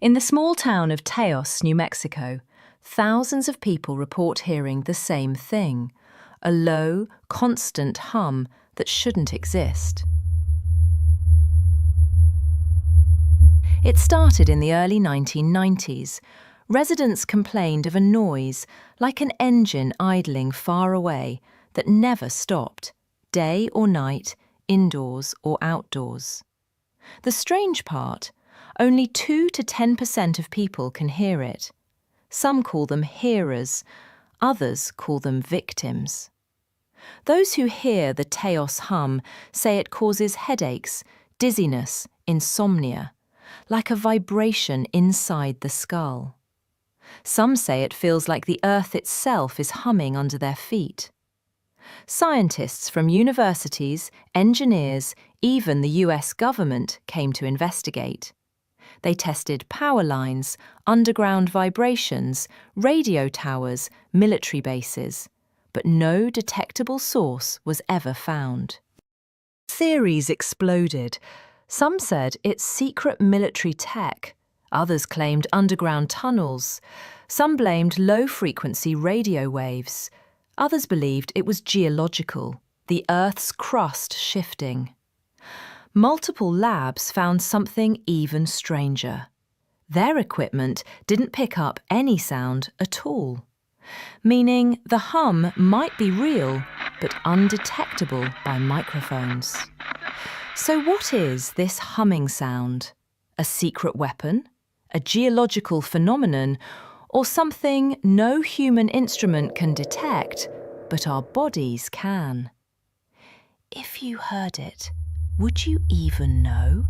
In the small town of Taos, New Mexico, thousands of people report hearing the same thing, a low, constant hum that shouldn't exist. It started in the early 1990s. Residents complained of a noise like an engine idling far away that never stopped, day or night, indoors or outdoors. The strange part, only 2 to 10% of people can hear it. Some call them hearers, others call them victims. Those who hear the Taos hum say it causes headaches, dizziness, insomnia, like a vibration inside the skull. Some say it feels like the earth itself is humming under their feet. Scientists from universities, engineers, even the US government came to investigate. They tested power lines, underground vibrations, radio towers, military bases, but no detectable source was ever found. Theories exploded. Some said it's secret military tech. Others claimed underground tunnels. Some blamed low-frequency radio waves. Others believed it was geological, the Earth's crust shifting. Multiple labs found something even stranger. Their equipment didn't pick up any sound at all, meaning the hum might be real, but undetectable by microphones. So what is this humming sound? A secret weapon? A geological phenomenon? Or something no human instrument can detect, but our bodies can? If you heard it, would you even know?